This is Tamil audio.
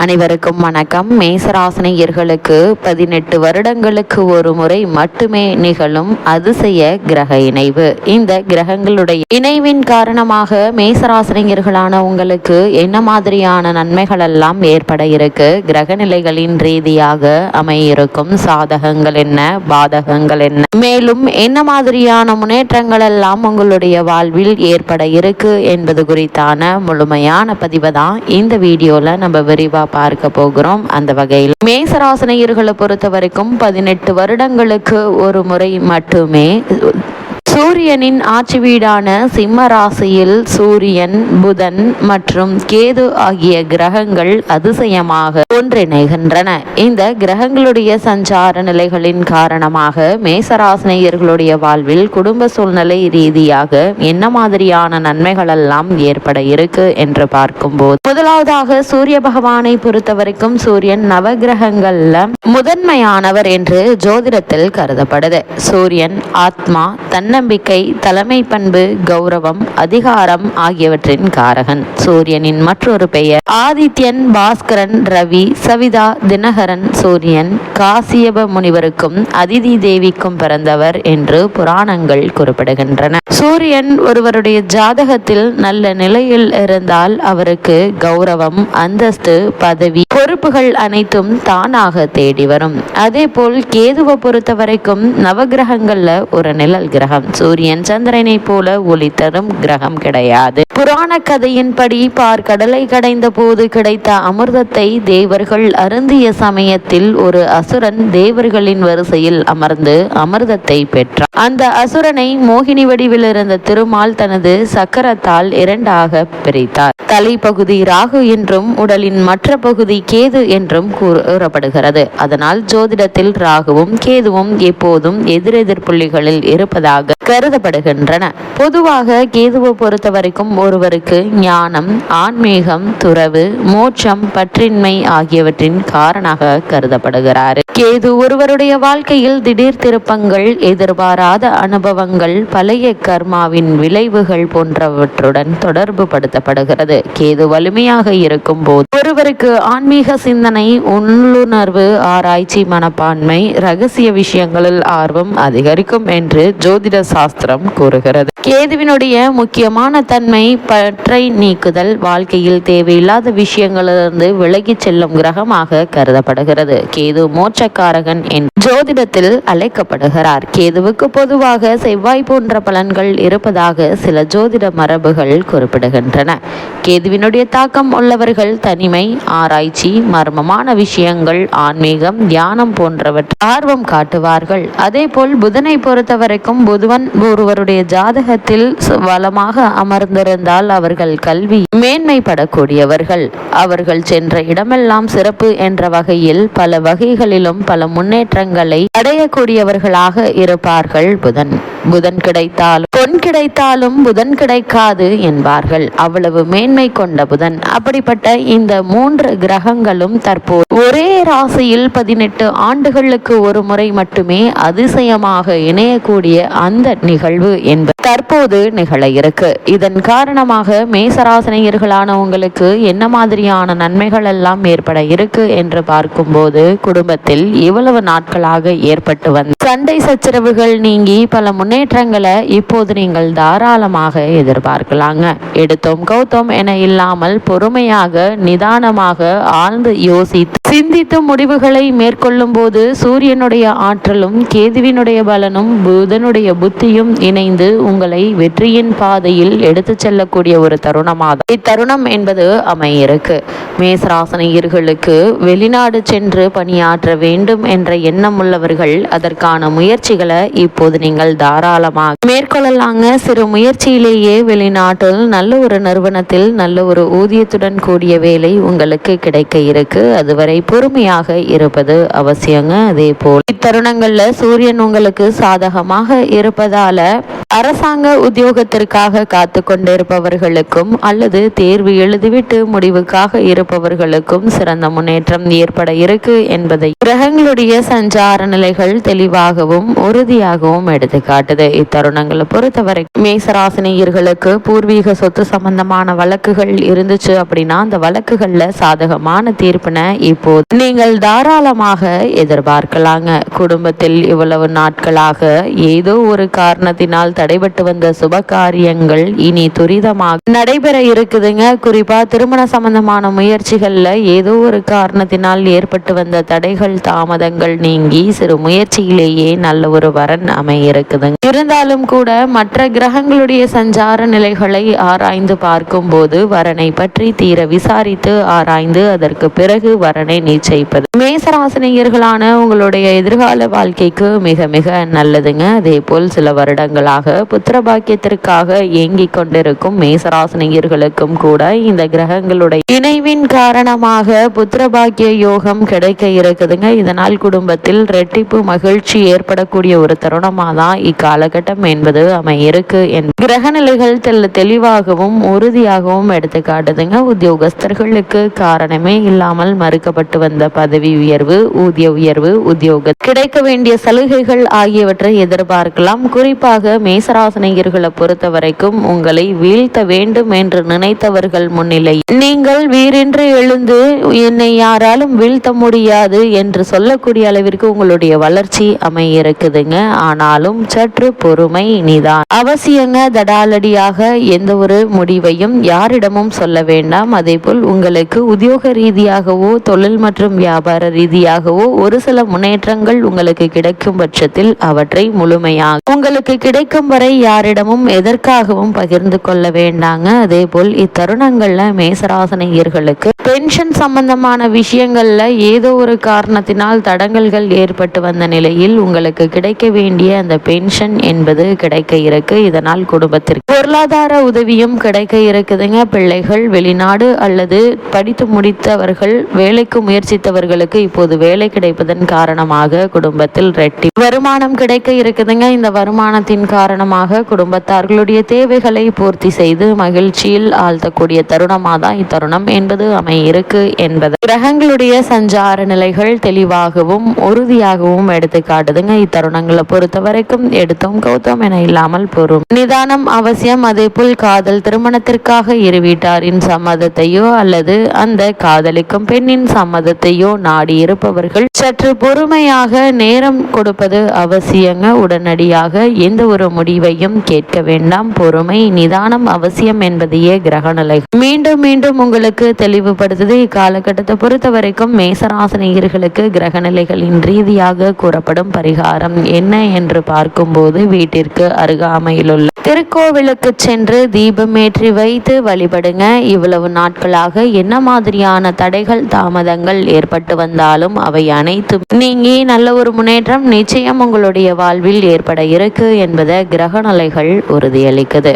அனைவருக்கும் வணக்கம். மேசராசினியர்களுக்கு 18 வருடங்களுக்கு ஒரு முறை மட்டுமே நிகழும் அதிசய கிரக இணைவு. இந்த கிரகங்களுடைய இணைவின் காரணமாக மேசராசினியர்களான உங்களுக்கு என்ன மாதிரியான நன்மைகள் எல்லாம் ஏற்பட இருக்கு, கிரக நிலைகளின் ரீதியாக அமையிருக்கும் சாதகங்கள் என்ன, பாதகங்கள் என்ன, மேலும் என்ன மாதிரியான முன்னேற்றங்கள் எல்லாம் உங்களுடைய வாழ்வில் ஏற்பட இருக்கு என்பது குறித்தான முழுமையான பதிவை தான் இந்த வீடியோல நம்ம விரிவா பார்க்க போகிறோம். அந்த வகையில் மேசராசினியர்களை பொறுத்த வரைக்கும் 18 வருடங்களுக்கு ஒரு முறை மட்டுமே சூரியனின் ஆட்சி வீடான சிம்ம ராசியில் சூரியன், புதன் மற்றும் கேது ஆகிய கிரகங்கள் அதிசயமாக ஒன்றிணைகின்றன. இந்த கிரகங்களுடைய சஞ்சார நிலைகளின் காரணமாக மேசராசினியர்களுடைய வாழ்வில் குடும்ப சூழ்நிலை ரீதியாக என்ன மாதிரியான நன்மைகள் எல்லாம் ஏற்பட இருக்கு என்று பார்க்கும்போது, முதலாவதாக சூரிய பகவானை பொறுத்த வரைக்கும் சூரியன் நவகிரகங்கள்ல முதன்மையானவர் என்று ஜோதிடத்தில் கருதப்படுது. சூரியன் ஆத்மா, தன்னம்பிக்கை, தலைமை பண்பு, கௌரவம், அதிகாரம் ஆகியவற்றின் காரகன். சூரியனின் மற்றொரு பெயர் ஆதித்யன், பாஸ்கரன், ரவி, சவிதா, தினகரன். சூரியன் காசியப முனிவருக்கும் அதிதி தேவிக்கும் பிறந்தவர் என்று புராணங்கள் குறிப்பிடுகின்றன. சூரியன் ஒருவருடைய ஜாதகத்தில் நல்ல நிலையில் இருந்தால் அவருக்கு கௌரவம், அந்தஸ்து, பதவி, பொறுப்புகள் அனைத்தும் தானாக தேடி வரும். அதே போல் கேதுவை பொறுத்த வரைக்கும் நவகிரகங்கள்ல ஒரு நிழல் கிரகம். சூரியன் சந்திரனை போல ஒளி தரும் கிரகம் கிடையாது. புராண கதையின்படி பார்க்கடலை கடைந்த போது கிடைத்த அமிர்தத்தை தேவர்கள் அருந்திய சமயத்தில் ஒரு அசுரன் தேவர்களின் வரிசையில் அமர்ந்து அமிர்தத்தை பெற்றார். அந்த அசுரனை மோகினி வடிவில் இருந்த திருமால் தனது சக்கரத்தால் இரண்டாக பிரித்தார். தலைப்பகுதி ராகு என்றும் உடலின் மற்ற பகுதி கேது என்றும் கூறப்படுகிறது. அதனால் ஜோதிடத்தில் ராகுவும் கேதுவும் எப்போதும் எதிரெதிர் புள்ளிகளில் இருப்பதாக கருதப்படுகின்றன. பொதுவாக கேதுவை பொறுத்த வரைக்கும் ஒருவருக்கு ஞானம், ஆன்மீகம், துறவு, மோட்சம், பற்றின்மை ஆகியவற்றின் காரணமாக கருதப்படுகிறார். கேது ஒருவருடைய வாழ்க்கையில் திடீர் திருப்பங்கள், எதிர்பாராத அனுபவங்கள், பழைய கர்மாவின் விளைவுகள் போன்றவற்றுடன் தொடர்பு படுத்தப்படுகிறது. கேது வலிமையாக இருக்கும் போது ஒருவருக்கு ஆன்மீக சிந்தனை, உள்ளுணர்வு, ஆராய்ச்சி மனப்பான்மை, ரகசிய விஷயங்களில் ஆர்வம் அதிகரிக்கும் என்று ஜோதிட சாஸ்திரம் கூறுகிறது. கேதுவினுடைய முக்கியமான தன்மை பற்றை நீக்குதல், வாழ்க்கையில் தேவையில்லாத விஷயங்களிலிருந்து விலகி செல்லும் கிரகமாக கருதப்படுகிறது. கேது மோட்சக்காரகன் என்று ஜோதிடத்தில் அழைக்கப்படுகிறார். கேதுவுக்கு பொதுவாக செவ்வாய் போன்ற பலன்கள் இருப்பதாக சில ஜோதிட மரபுகள் குறிப்பிடுகின்றன. கேதுவினுடைய தாக்கம் உள்ளவர்கள் தனிமை, ஆராய்ச்சி, மர்மமான விஷயங்கள், ஆன்மீகம், தியானம் போன்றவற்றை ஆர்வம் காட்டுவார்கள். அதே போல் புதனை பொறுத்த வரைக்கும் புதன் ஒருவருடைய ஜாதகத்தில் வளமாக அமர்ந்திருந்தால் அவர்கள் கல்வி மேன்மைப்படக்கூடியவர்கள். அவர்கள் சென்ற இடமெல்லாம் சிறப்பு என்ற வகையில் பல வகைகளிலும் பல முன்னேற்றங்களை அடையக்கூடியவர்களாக இருப்பார்கள். புதன் கிடைத்தாலும் பொன் கிடைத்தாலும் புதன் கிடைக்காது என்பார்கள். அவ்வளவு மேன்மை கொண்ட புதன். அப்படிப்பட்ட இந்த 3 கிரகங்களும் தற்போது ஒரே ராசியில் 18 ஆண்டுகளுக்கு ஒரு முறை மட்டுமே அதிசயமாக இணையக்கூடிய அந்த நிகழ்வு என்பது தற்போது நிகழ இருக்கு. இதன் காரணமாக மேசராசினியர்களான உங்களுக்கு என்ன மாதிரியான நன்மைகள் எல்லாம் ஏற்பட இருக்கு என்று பார்க்கும்போது, குடும்பத்தில் இவ்வளவு நாட்களாக ஏற்பட்டு வந்த சண்டை சச்சரவுகள் நீங்கி பல முன்னேற்றங்களை இப்போது நீங்கள் தாராளமாக எதிர்பார்க்கலாங்க. எடுத்தோம் கௌத்தோம் என இல்லாமல் பொறுமையாக, நிதானமாக, ஆழ்ந்து யோசித்து சிந்தித்து முடிவுகளை மேற்கொள்ளும் போது சூரியனுடைய ஆற்றலும் கேதுவினுடைய பலனும் புதனுடைய புத்தியும் இணைந்து உங்களை வெற்றியின் பாதையில் எடுத்து செல்லக்கூடிய ஒரு தருணமாக இத்தருணம் என்பது அமையிருக்கு. மேசராசினியர்களுக்கு வெளிநாடு சென்று பணியாற்ற வேண்டும் என்ற எண்ணம் உள்ளவர்கள் அதற்கான முயற்சிகளை இப்போது நீங்கள் தாராளமாக மேற்கொள்ளலாங்க. சிறு முயற்சியிலேயே வெளிநாட்டில் நல்ல ஒரு நிறுவனத்தில் நல்ல ஒரு ஊதியத்துடன் கூடிய வேலை உங்களுக்கு கிடைக்க இருக்கு. அதுவரை பொறுமையாக இருப்பது அவசியங்க. அதே போல் இத்தருணங்கள்ல சூரியன் உங்களுக்கு சாதகமாக இருப்பதால அரசாங்க உத்தியோகத்திற்காக காத்து கொண்டிருப்பவர்களுக்கும் அல்லது தேர்வு எழுதிவிட்டு முடிவுக்காக இருப்பவர்களுக்கும் சிறந்த முன்னேற்றம் ஏற்பட இருக்கு என்பதை கிரகங்களுடைய சஞ்சார நிலைகள் தெளிவாகவும் உறுதியாகவும் எடுத்து காட்டுது. இத்தருணங்களை பொறுத்தவரை மேசராசினியர்களுக்கு பூர்வீக சொத்து சம்பந்தமான வழக்குகள் இருந்துச்சு அப்படின்னா அந்த வழக்குகள்ல சாதகமான தீர்ப்பினை இப்போது நீங்கள் தாராளமாக எதிர்பார்க்கலாங்க. குடும்பத்தில் இவ்வளவு நாட்களாக ஏதோ ஒரு காரணத்தினால் தடைபட்டு வந்த சுப காரியங்கள் இனி துரிதமாக நடைபெற இருக்குதுங்க. குறிப்பா திருமண சம்பந்தமான முயற்சிகள்ல ஏதோ ஒரு காரணத்தினால் ஏற்பட்டு வந்த தடைகள் தாமதங்கள் நீங்கி சிறு முயற்சியிலேயே நல்ல ஒரு வரன் அமைய இருக்குதுங்க. இருந்தாலும் கூட மற்ற கிரகங்களுடைய சஞ்சார நிலைகளை ஆராய்ந்து பார்க்கும் போது வரனை பற்றி தீர விசாரித்து ஆராய்ந்து அதற்கு பிறகு வரனை நிச்சயிப்பது மேசராசினியர்களான உங்களுடைய எதிர்கால வாழ்க்கைக்கு மிக மிக நல்லதுங்க. அதே போல் சில வருடங்களாக புத்திர பாக்கியத்திற்காக ஏங்கிக் கொண்டிருக்கும் மேசராசினியர்களுக்கும் கூட இந்த கிரகங்களுடைய இணைவின் காரணமாக புத்திர பாக்கிய யோகம் கிடைக்க இருக்குதுங்க. இதனால் குடும்பத்தில் ரெட்டிப்பு மகிழ்ச்சி ஏற்படக்கூடிய ஒரு தருணமாக தான் இக்காலகட்டம் என்பது அமையிருக்கு. கிரக நிலைகள் தெளிவாகவும் உறுதியாகவும் எடுத்து காட்டுதுங்க. உத்தியோகஸ்தர்களுக்கு காரணமே இல்லாமல் மறுக்கப்பட்டு வந்த பதவி உயர்வு, ஊதிய உயர்வு, உத்தியோக கிடைக்க வேண்டிய சலுகைகள் ஆகியவற்றை எதிர்பார்க்கலாம். குறிப்பாக மேசராசினியர்களை பொறுத்த வரைக்கும் உங்களை வீழ்த்த வேண்டும் என்று நினைத்தவர்கள் முன்னிலை நீங்கள் வீரின்றி எழுந்து என்னை யாராலும் வீழ்த்த முடியாது என்று சொல்லக்கூடிய அளவிற்கு உங்களுடைய வளர்ச்சி அமைய இருக்குதுங்க. ஆனாலும் சற்று பொறுமை நிதான் அவசியங்க. தடாலடியாக எந்த ஒரு முடிவையும் யாரிடமும் சொல்ல வேண்டாம். அதே போல் உங்களுக்கு உத்தியோக ரீதியாகவோ தொழில் மற்றும் வியாபார ரீதியாகவோ ஒரு சில முன்னேற்றங்கள் உங்களுக்கு கிடைக்கும் பட்சத்தில் அவற்றை முழுமையாக உங்களுக்கு கிடைக்கும் வரை யாரிடமும் எதற்காகவும் பகிர்ந்து கொள்ள வேண்டாங்க. அதே போல் இத்தருணங்கள்ல மேசராசினியர்களுக்கு பென்ஷன் சம்பந்தமான விஷயங்கள்ல ஏதோ ஒரு காரணத்தினால் தடங்கல்கள் ஏற்பட்டு வந்த நிலையில் உங்களுக்கு கிடைக்க வேண்டிய அந்த பென்ஷன் என்பது கிடைக்க இருக்கு. இதனால் குடும்பத்திற்கு பொருளாதார உதவியும் கிடைக்க இருக்குதுங்க. பிள்ளைகள் வெளிநாடு அல்லது படித்து முடித்தவர்கள் வேலைக்கு முயற்சித்தவர்களுக்கு இப்போது வேலை கிடைப்பதன் காரணமாக குடும்பத்தில் ரெட்டி வருமானம் கிடைக்க இருக்குதுங்க. இந்த வருமானத்தின் காரணமாக குடும்பத்தார்களுடைய தேவைகளை பூர்த்தி செய்து மகிழ்ச்சியில் ஆழ்த்தக்கூடிய தருணமாக தான் இத்தருணம் என்பது அமையிருக்கு என்பது கிரகங்களுடைய சஞ்சார நிலைகள் தெளிவாகவும் உறுதியாகவும் எடுத்து காட்டுதுங்க. இத்தருணங்களை பொறுத்த வரைக்கும் எடுத்தோம் கௌத்தம் என இல்லாமல் பொறும் நிதானம் அவசியம். அதே போல் காதல் திருமணத்திற்காக இரு வீட்டாரின் சம்மதத்தையோ அல்லது அந்த காதலிக்கும் பெண்ணின் சம்மதத்தையோ நாடி இருப்பவர்கள் சற்று பொறுமையாக நேரம் கொடுப்பது அவசியங்க. உடனடியாக எந்த ஒரு முடிவையும் கேட்க வேண்டாம். பொறுமை நிதானம் அவசியம் என்பதையே கிரகநிலை மீண்டும் மீண்டும் உங்களுக்கு தெளிவுபடுத்துது. இக்காலகட்டத்தை பொறுத்த வரைக்கும் மேசராசினியர்களுக்கு கிரகநிலைகளின் ரீதியாக கூறப்படும் பரிகாரம் என்ன என்று பார்க்கும்போது வீட்டிற்கு அருகாமையிலுள்ள திருக்கோவிலுக்கு சென்று தீபமேற்றி வைத்து வழிபடுங்க. இவ்வளவு நாட்களாக என்ன மாதிரியான தடைகள் தாமதங்கள் ஏற்பட்டு வந்தாலும் அவை அனைத்தும் நீங்கி நல்ல ஒரு முன்னேற்றம் நிச்சயம் உங்களுடைய வாழ்வில் ஏற்பட இருக்கு என்பதை கிரகநிலைகள் உறுதியளிக்குது.